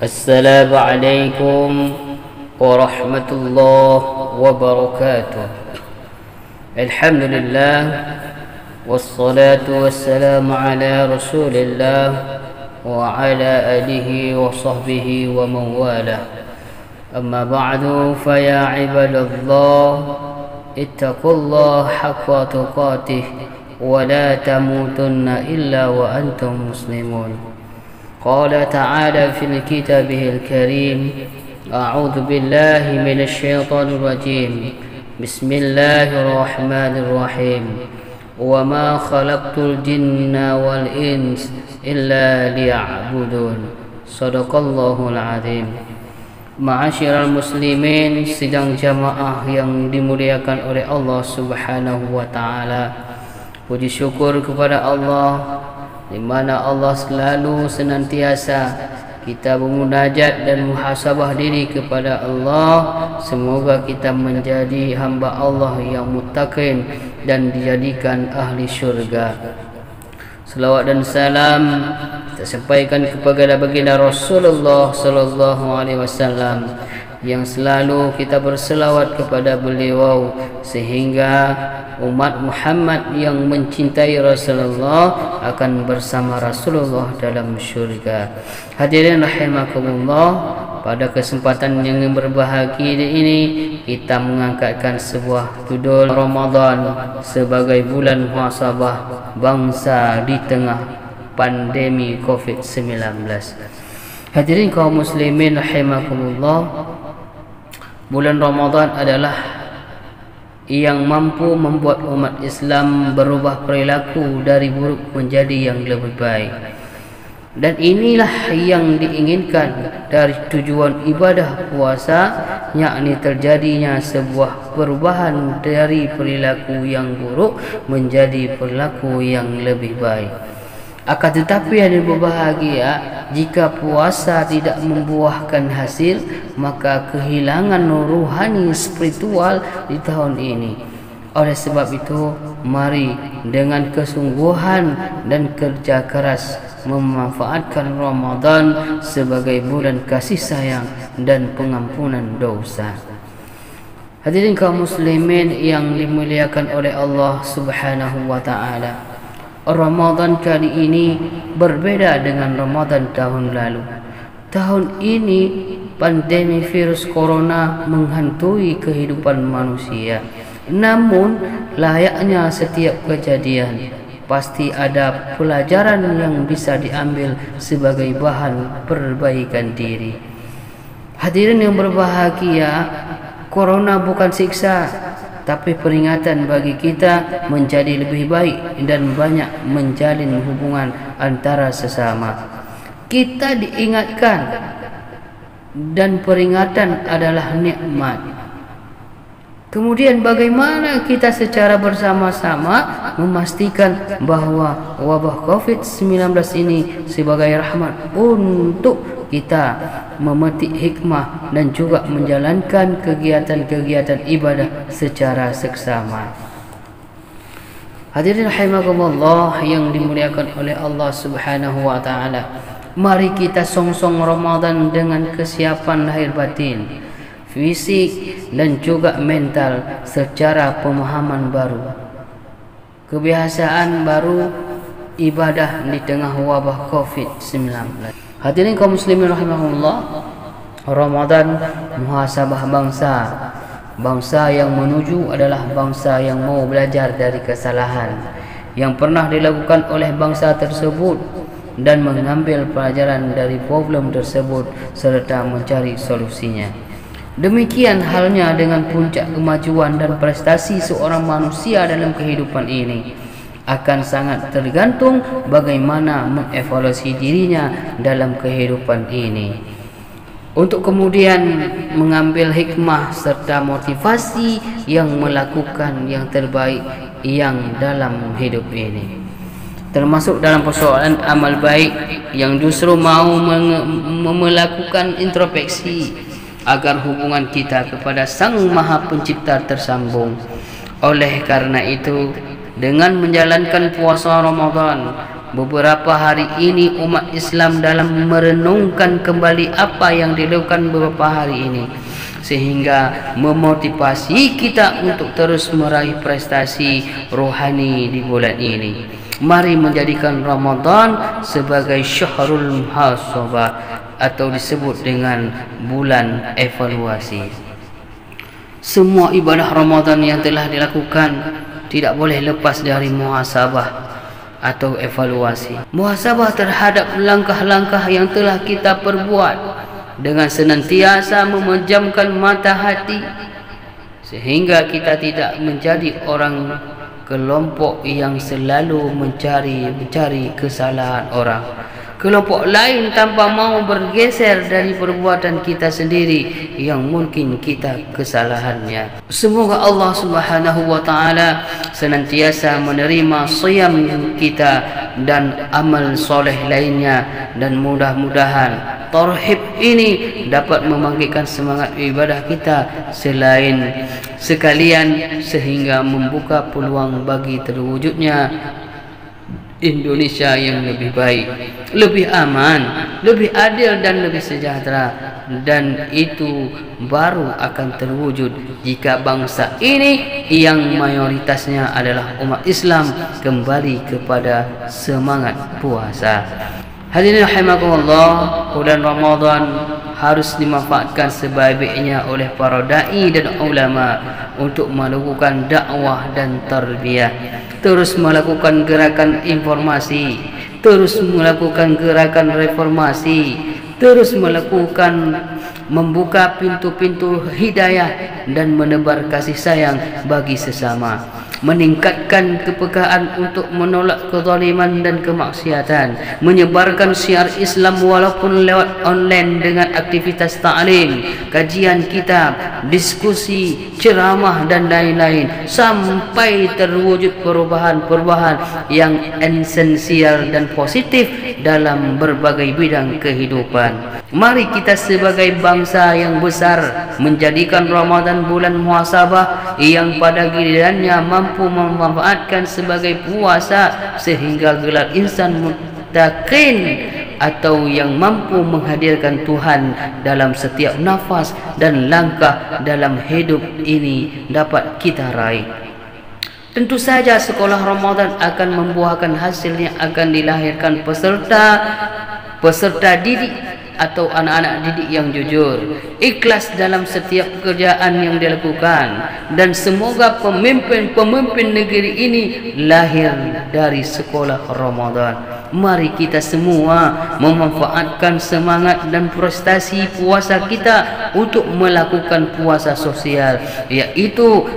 السلام عليكم ورحمة الله وبركاته. الحمد لله والصلاة والسلام على رسول الله وعلى آله وصحبه ومن والاه. أما بعد فيا عباد الله اتقوا الله حق تقاته ولا تموتن إلا وأنتم مسلمون. قال تعالى في كتابه الكريم: أعوذ بالله من الشيطان الرجيم بسم الله الرحمن الرحيم وما خلقت الجن والإنس إلا ليعبدون. صدق الله العظيم. Ma'asyiral muslimin, sidang jamaah yang dimuliakan oleh Allah Subhanahu wa taala. Puji syukur kepada Allah di mana Allah selalu senantiasa kita bermunajat dan muhasabah diri kepada Allah. Semoga kita menjadi hamba Allah yang muttaqin dan dijadikan ahli syurga. Salawat dan salam kita sampaikan kepada baginda Rasulullah sallallahu alaihi wasallam yang selalu kita berselawat kepada beliau sehingga umat Muhammad yang mencintai Rasulullah akan bersama Rasulullah dalam syurga. Hadirin rahimakumullah, pada kesempatan yang berbahagia ini kita mengangkatkan sebuah judul Ramadan sebagai bulan muhasabah bangsa di tengah pandemi COVID-19. Hadirin kaum muslimin rahimakumullah, bulan Ramadan adalah yang mampu membuat umat Islam berubah perilaku dari buruk menjadi yang lebih baik. Dan inilah yang diinginkan dari tujuan ibadah puasa, yakni terjadinya sebuah perubahan dari perilaku yang buruk menjadi perilaku yang lebih baik. Akan tetapi yang berbahagia, jika puasa tidak membuahkan hasil, maka kehilangan rohani spiritual di tahun ini. Oleh sebab itu, mari dengan kesungguhan dan kerja keras memanfaatkan Ramadan sebagai bulan kasih sayang dan pengampunan dosa. Hadirin kaum muslimin yang dimuliakan oleh Allah Subhanahu wa taala, Ramadan kali ini berbeda dengan Ramadan tahun lalu. Tahun ini pandemi virus corona menghantui kehidupan manusia. Namun layaknya setiap kejadian pasti ada pelajaran yang bisa diambil sebagai bahan perbaikan diri. Hadirin yang berbahagia, corona bukan siksa, tapi peringatan bagi kita menjadi lebih baik dan banyak menjalin hubungan antara sesama. Kita diingatkan dan peringatan adalah nikmat. Kemudian bagaimana kita secara bersama-sama memastikan bahwa wabah COVID-19 ini sebagai rahmat untuk kita memetik hikmah dan juga menjalankan kegiatan-kegiatan ibadah secara seksama. Hadirin rahimakumullah yang dimuliakan oleh Allah Subhanahu wa taala, mari kita songsong Ramadan dengan kesiapan lahir batin, fisik dan juga mental secara pemahaman baru, kebiasaan baru ibadah di tengah wabah COVID-19. Hadirin kaum muslimin rahimahullah, Ramadan muhasabah bangsa. Bangsa yang menuju adalah bangsa yang mau belajar dari kesalahan yang pernah dilakukan oleh bangsa tersebut dan mengambil pelajaran dari problem tersebut serta mencari solusinya. Demikian halnya dengan puncak kemajuan dan prestasi seorang manusia dalam kehidupan ini akan sangat tergantung bagaimana mengevaluasi dirinya dalam kehidupan ini, untuk kemudian mengambil hikmah serta motivasi yang melakukan yang terbaik yang dalam hidup ini, termasuk dalam persoalan amal baik yang justru mau melakukan introspeksi agar hubungan kita kepada Sang Maha Pencipta tersambung. Oleh karena itu, dengan menjalankan puasa Ramadan, beberapa hari ini umat Islam dalam merenungkan kembali apa yang dilakukan beberapa hari ini, sehingga memotivasi kita untuk terus meraih prestasi rohani di bulan ini. Mari menjadikan Ramadan sebagai syahrul muhasabah atau disebut dengan bulan evaluasi. Semua ibadah Ramadan yang telah dilakukan tidak boleh lepas dari muhasabah atau evaluasi. Muhasabah terhadap langkah-langkah yang telah kita perbuat dengan senantiasa memejamkan mata hati, sehingga kita tidak menjadi orang kelompok yang selalu mencari kesalahan orang, kelompok lain tanpa mau bergeser dari perbuatan kita sendiri yang mungkin kita kesalahannya. Semoga Allah Subhanahu wa taala senantiasa menerima siyam kita dan amal soleh lainnya, dan mudah-mudahan tarhib ini dapat membangkitkan semangat ibadah kita sekalian sehingga membuka peluang bagi terwujudnya Indonesia yang lebih baik, lebih aman, lebih adil dan lebih sejahtera. Dan itu baru akan terwujud jika bangsa ini yang mayoritasnya adalah umat Islam kembali kepada semangat puasa. Hadirin rahimakumullah, bulan Ramadan harus dimanfaatkan sebaik-baiknya oleh para dai dan ulama untuk melakukan dakwah dan tarbiyah, terus melakukan gerakan informasi, terus melakukan gerakan reformasi, terus melakukan membuka pintu-pintu hidayah dan menebar kasih sayang bagi sesama, meningkatkan kepekaan untuk menolak kezaliman dan kemaksiatan, menyebarkan syiar Islam walaupun lewat online dengan aktivitas ta'lim, kajian kitab, diskusi, ceramah dan lain-lain, sampai terwujud perubahan-perubahan yang esensial dan positif dalam berbagai bidang kehidupan. Mari kita sebagai bangsa yang besar menjadikan Ramadan bulan muhasabah yang pada gilirannya mampu memanfaatkan sebagai puasa, sehingga gelar insan muttaqin atau yang mampu menghadirkan Tuhan dalam setiap nafas dan langkah dalam hidup ini dapat kita raih. Tentu saja sekolah Ramadan akan membuahkan hasil yang akan dilahirkan peserta didik atau anak-anak didik yang jujur, ikhlas dalam setiap pekerjaan yang dilakukan, dan semoga pemimpin-pemimpin negeri ini lahir dari sekolah Ramadan. Mari kita semua memanfaatkan semangat dan prestasi puasa kita untuk melakukan puasa sosial, yaitu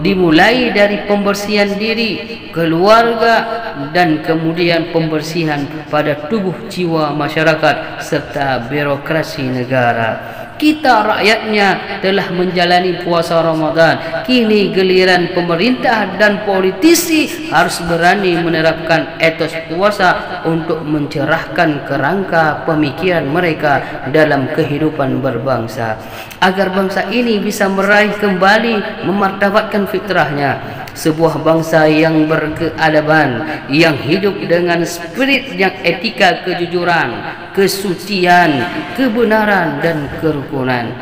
dimulai dari pembersihan diri, keluarga, dan kemudian pembersihan pada tubuh jiwa masyarakat serta birokrasi negara. Kita rakyatnya telah menjalani puasa Ramadan. Kini giliran pemerintah dan politisi harus berani menerapkan etos puasa untuk mencerahkan kerangka pemikiran mereka dalam kehidupan berbangsa, agar bangsa ini bisa meraih kembali memartabatkan fitrahnya. Sebuah bangsa yang berkeadaban, yang hidup dengan spirit yang etika kejujuran, kesucian, kebenaran dan kerukunan.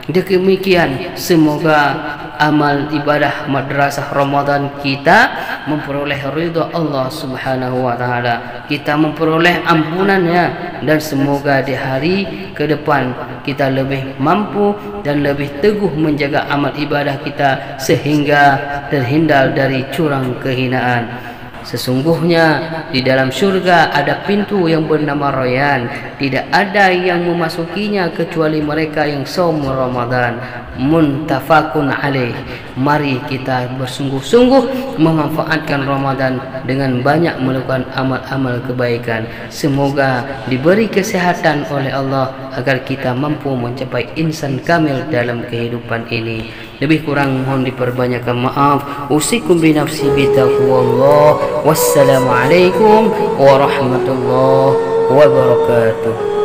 Demikian, semoga amal ibadah madrasah Ramadan kita memperoleh ridha Allah Subhanahu wa taala, kita memperoleh ampunannya, dan semoga di hari ke depan kita lebih mampu dan lebih teguh menjaga amal ibadah kita sehingga terhindar dari curang kehinaan. Sesungguhnya di dalam syurga ada pintu yang bernama Rayyan. Tidak ada yang memasukinya kecuali mereka yang saum Ramadan. Muttafaqun alaih. Mari kita bersungguh-sungguh memanfaatkan Ramadan dengan banyak melakukan amal-amal kebaikan. Semoga diberi kesehatan oleh Allah agar kita mampu mencapai insan kamil dalam kehidupan ini. Lebih kurang mohon diperbanyakkan maaf. Usikum bi nafsi bi taqwallah. Wassalamualaikum warahmatullahi wabarakatuh.